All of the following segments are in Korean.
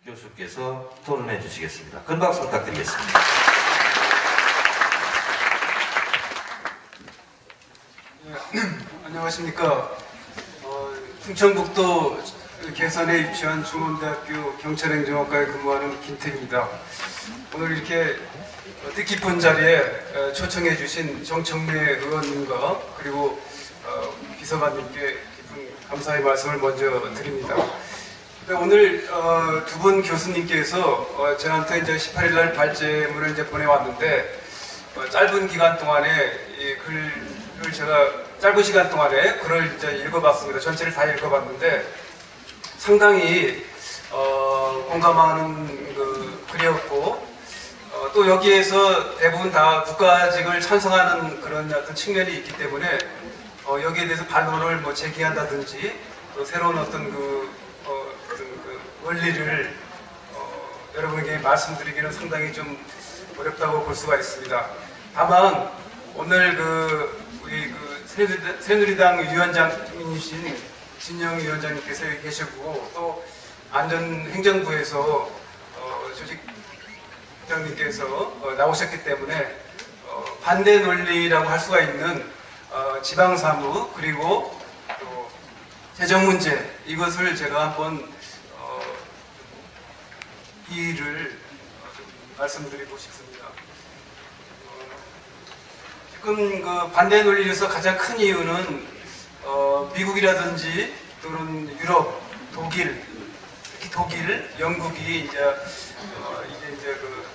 교수께서 토론해 주시겠습니다. 큰 박수 부탁드리겠습니다. 안녕하십니까. 충청북도 개선에 위치한 중원대학교 경찰행정학과에 근무하는 김택입니다. 오늘 이렇게 뜻깊은 자리에 초청해 주신 정청래 의원님과 그리고 비서관님께 깊은 감사의 말씀을 먼저 드립니다. 오늘 두 분 교수님께서 저한테 이제 18일 날 발제문을 이제 보내왔는데 짧은 기간 동안에 이 글을 제가 짧은 시간 동안에 글을 이제 읽어봤습니다. 전체를 다 읽어봤는데 상당히 공감하는 그 글이었고 또 여기에서 대부분 다 국가직을 찬성하는 그런 어떤 측면이 있기 때문에 여기에 대해서 반론을 뭐 제기한다든지 또 새로운 어떤 어떤 원리를 여러분에게 말씀드리기는 상당히 좀 어렵다고 볼 수가 있습니다. 다만 오늘 우리 새누리당 위원장이신 진영 위원장님께서 여기 계시고 또 안전행정부에서 조직장님께서 나오셨기 때문에 반대 논리라고 할 수가 있는 지방사무 그리고 또 재정 문제 이것을 제가 한번 이의를 말씀드리고 싶습니다. 지금 그 반대 논리에서 가장 큰 이유는 미국이라든지 또는 유럽, 독일, 특히 독일, 영국이 이제 그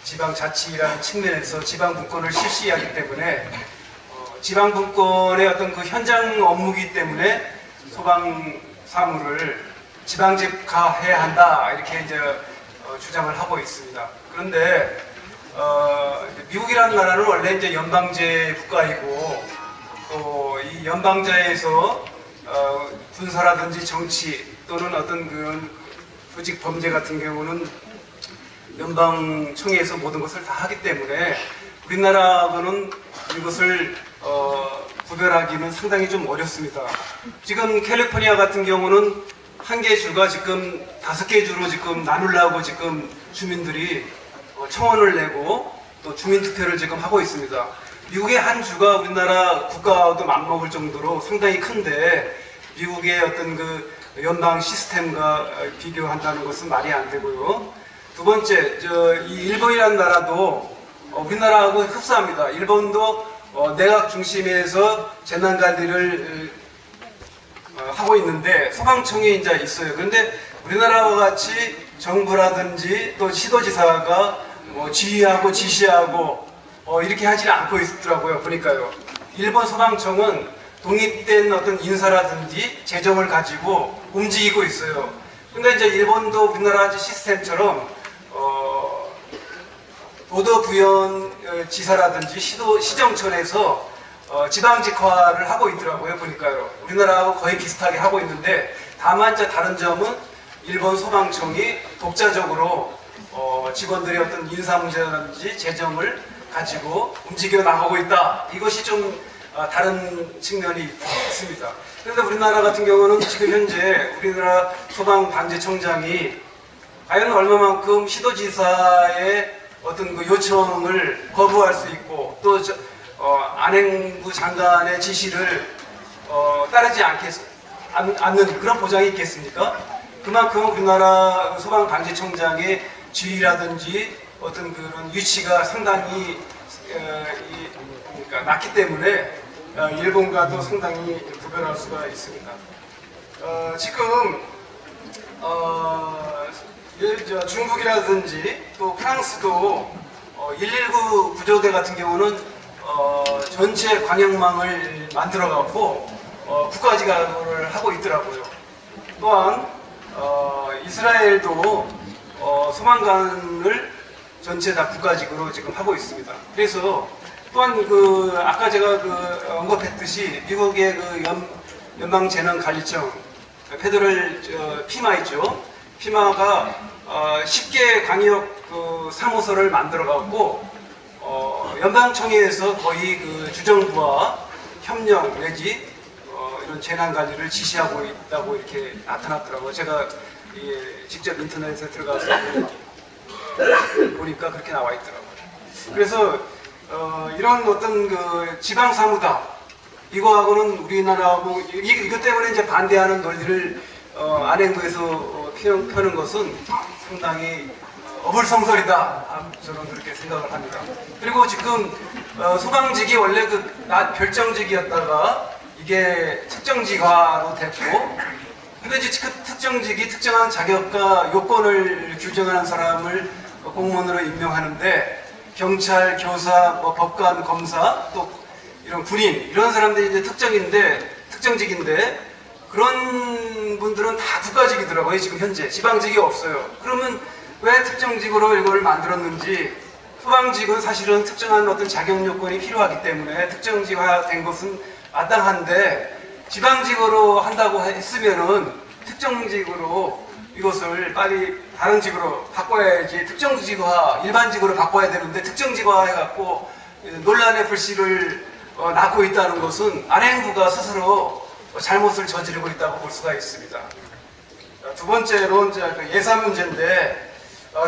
지방자치라는 측면에서 지방분권을 실시하기 때문에 지방분권의 어떤 그 현장 업무이기 때문에 소방 사무를 지방직화해야 한다 이렇게 이제 주장을 하고 있습니다. 그런데 미국이라는 나라는 원래 이제 연방제 국가이고 또 이 연방제에서 군사라든지 정치 또는 어떤 그런 조직 범죄 같은 경우는 연방청에서 모든 것을 다 하기 때문에 우리나라하고는 이것을 구별하기는 상당히 좀 어렵습니다. 지금 캘리포니아 같은 경우는 한 개 주가 지금 5개 주로 지금 나누려고 지금 주민들이 청원을 내고 또 주민투표를 지금 하고 있습니다. 미국의 한 주가 우리나라 국가와도 맞먹을 정도로 상당히 큰데 미국의 어떤 그 연방 시스템과 비교한다는 것은 말이 안 되고요. 두 번째, 이 일본이라는 나라도 우리나라하고 흡사합니다. 일본도 내각 중심에서 재난관리를 하고 있는데 소방청이 이제 있어요. 그런데 우리나라와 같이 정부라든지 또 시도지사가 지휘하고 지시하고 이렇게 하지는 않고 있더라고요. 보니까요. 일본 소방청은 독립된 어떤 인사라든지 재정을 가지고 움직이고 있어요. 근데 이제 일본도 우리나라 시스템처럼 도도부현 지사라든지 시정청에서 지방직화를 하고 있더라고요. 보니까요. 우리나라하고 거의 비슷하게 하고 있는데 다만 이제 다른 점은 일본 소방청이 독자적으로 직원들의 어떤 인사 문제라든지 재정을 가지고 움직여 나가고 있다. 이것이 좀 다른 측면이 있습니다. 그런데 우리나라 같은 경우는 지금 현재 우리나라 소방방재청장이 과연 얼마만큼 시도지사의 어떤 그 요청을 거부할 수 있고 또 안행부 장관의 지시를 따르지 않는 그런 보장이 있겠습니까? 그만큼 우리나라 소방방재청장의 지휘라든지 어떤 그런 위치가 상당히 그러니까 낮기 때문에 일본과도 상당히 구별할 수가 있습니다. 지금 중국이라든지 또 프랑스도 119 구조대 같은 경우는 전체 광역망을 만들어 갖고 국가직화를 하고 있더라고요. 또한 이스라엘도 소방관을 전체 다 국가직으로 지금 하고 있습니다. 그래서 또한 아까 제가 언급했듯이 미국의 연방재난관리청 페더럴 피마 있죠. 피마가 10개 광역 사무소를 만들어 갖고 연방청에서 거의 주정부와 협력 내지 이런 재난관리를 지시하고 있다고 이렇게 나타났더라고요. 제가 직접 인터넷에 들어가서 보니까 그렇게 나와 있더라고요. 그래서 이런 어떤 그 지방 사무다 이거하고는 우리나라하고 이것 때문에 이제 반대하는 논리를 안행부에서 펴는 것은 상당히 어불성설이다. 저는 그렇게 생각을 합니다. 그리고 지금 소방직이 원래 그 낮 별정직이었다가 이게 특정직화로 됐고, 근데 이제 그 특정직이 특정한 자격과 요건을 규정하는 사람을 공무원으로 임명하는데 경찰, 교사, 뭐 법관, 검사, 또 이런 군인 이런 사람들이 이제 특정직인데 그런 분들은 다 국가직이더라고요. 지금 현재 지방직이 없어요. 그러면 왜 특정직으로 이걸 만들었는지, 소방직은 사실은 특정한 어떤 자격 요건이 필요하기 때문에 특정직화된 것은 마땅한데 지방직으로 한다고 했으면은 특정직으로 이것을 빨리 다른 직으로 바꿔야지, 특정직화 일반직으로 바꿔야 되는데 특정직화 해갖고 논란의 불씨를 낳고 있다는 것은 안행부가 스스로 잘못을 저지르고 있다고 볼 수가 있습니다. 두 번째로 이제 그 예산 문제인데,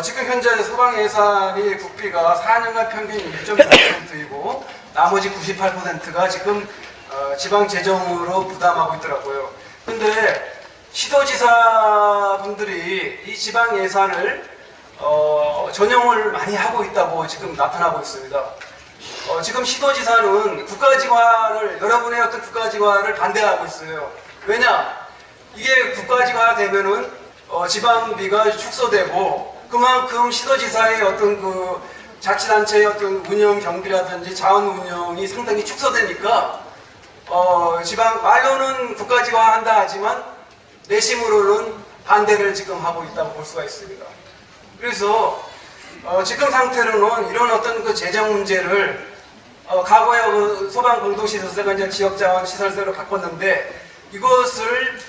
지금 현재 소방 예산이 국비가 4년간 평균 1.9%이고 나머지 98%가 지금 지방 재정으로 부담하고 있더라고요. 근데 시도지사 분들이 이 지방 예산을 전용을 많이 하고 있다고 지금 나타나고 있습니다. 지금 시도지사는 국가지화를, 여러분의 어떤 국가지화를 반대하고 있어요. 왜냐? 이게 국가지화 되면은 지방비가 축소되고 그만큼 시도지사의 어떤 그 자치단체의 어떤 운영 경비라든지 자원 운영이 상당히 축소되니까 지방 말로는 국가지화한다 하지만 내심으로는 반대를 지금 하고 있다고 볼 수가 있습니다. 그래서 지금 상태로는 이런 어떤 그 재정 문제를 과거에 그 소방 공동시설세가 이제 지역자원 시설세로 바꿨는데 이것을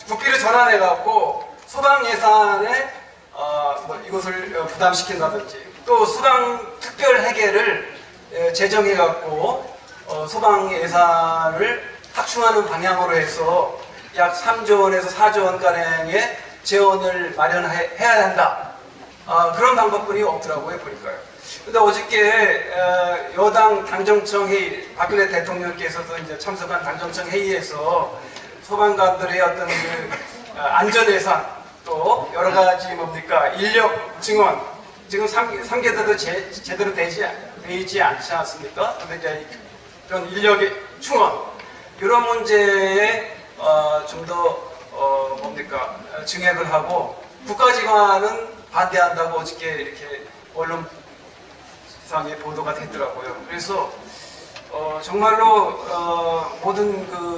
국비를 전환해 갖고 소방 예산에 이것을 부담시킨다든지 또 소방 특별 회계를 제정해 갖고 소방 예산을 확충하는 방향으로 해서 약 3조 원에서 4조 원 가량의 재원을 마련해야 한다. 그런 방법뿐이 없더라고요, 보니까요. 근데 어저께 여당 당정청 회의, 박근혜 대통령께서도 이제 참석한 당정청 회의에서 소방관들의 어떤 그 안전 예산, 또 여러 가지 뭡니까 인력 증원, 지금 3개대도 제대로 되지 않지 않습니까? 근데 이제 이런 인력의 충원, 이런 문제에 좀 더 뭡니까 증액을 하고 국가지관은 반대한다고 어저께 이렇게 언론상에 보도가 됐더라고요. 그래서 정말로 모든 그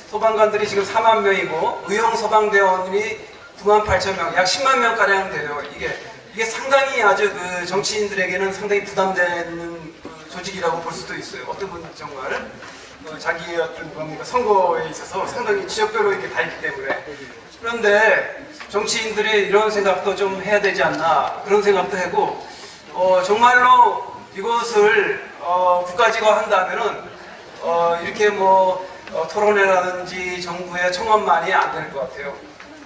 소방관들이 지금 4만 명이고 의용 소방대원이 9만 8천 명, 약 10만 명 가량 돼요. 이게 상당히 아주 그 정치인들에게는 상당히 부담되는 그 조직이라고 볼 수도 있어요. 어떤 분은 정말 자기의 어떤 뭡니까 선거에 있어서 상당히 지역별로 이렇게 다 있기 때문에. 그런데 정치인들이 이런 생각도 좀 해야 되지 않나, 그런 생각도 하고 정말로 이것을 국가지화 한다면은 이렇게 뭐 토론회라든지 정부의 청원만이 안 될 것 같아요.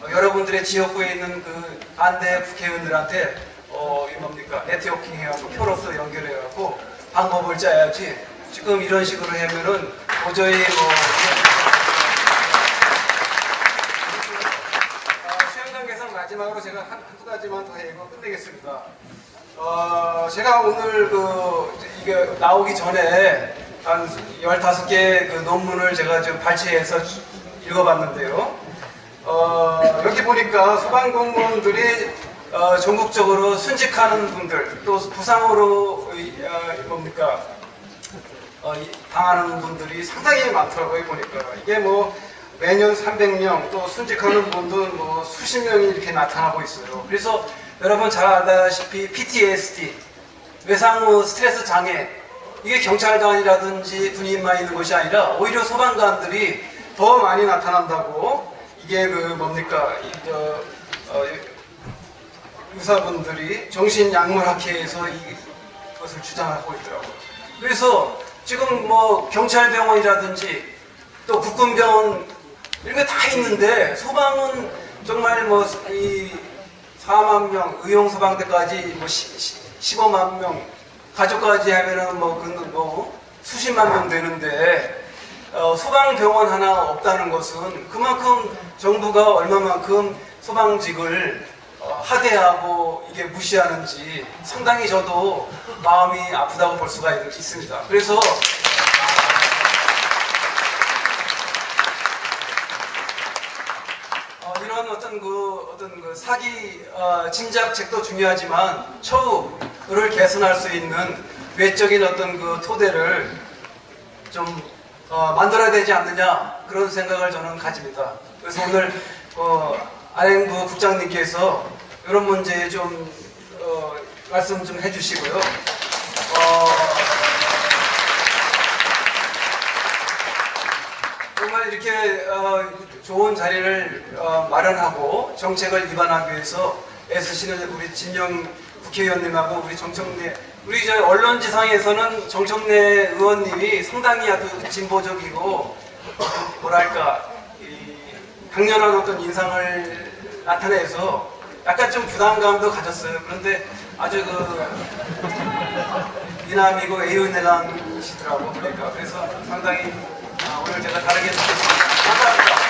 여러분들의 지역구에 있는 그 반대 국회의원들한테 뭡니까 네트워킹 해갖고 표로서 연결해갖고 방법을 짜야지. 지금 이런 식으로 하면은 도저히 수영장 개선 마지막으로 제가 한두 가지만 더 해고 끝내겠습니다. 제가 오늘 이게 나오기 전에 한 15개 그 논문을 제가 좀 발췌해서 읽어봤는데요. 여기 보니까 소방공무원들이 전국적으로 순직하는 분들, 또 부상으로 당하는 분들이 상당히 많더라고요. 보니까 이게 뭐 매년 300명, 또 순직하는 분도 뭐 수십 명이 이렇게 나타나고 있어요. 그래서 여러분 잘 알다시피 PTSD, 외상 후 스트레스 장애, 이게 경찰관이라든지 군인만 있는 것이 아니라 오히려 소방관들이 더 많이 나타난다고, 이게 의사분들이 정신약물학회에서 이것을 주장하고 있더라고요. 그래서 지금 뭐 경찰병원이라든지 또 국군병원 이런 게 다 있는데 소방은 정말 뭐 이 4만 명, 의용 소방대까지 뭐 15만 명, 가족까지 하면은 뭐 수십만 명 되는데 소방병원 하나 없다는 것은 그만큼 정부가 얼마만큼 소방직을 하대하고 이게 무시하는지 상당히 저도 마음이 아프다고 볼 수가 있습니다. 그래서 이런 어떤 그 사기 진작책도 중요하지만 처우를 개선할 수 있는 외적인 어떤 그 토대를 좀 만들어야 되지 않느냐 그런 생각을 저는 가집니다. 그래서 오늘 안행부 국장님께서 이런 문제에 좀 말씀 좀 해주시고요. 정말 이렇게 좋은 자리를 마련하고 정책을 입안하기 위해서 애쓰시는 우리 진영 국회의원님하고 우리 정청래 우리 저 언론지상에서는 정청래 의원님이 상당히 아주 진보적이고 뭐랄까 강렬한 어떤 인상을 나타내서 약간 좀 부담감도 가졌어요. 그런데 아주 미남이고 애연내강이시더라고 보니까 그래서 상당히 오늘 제가 다르게 느꼈습니다. 감사합니다.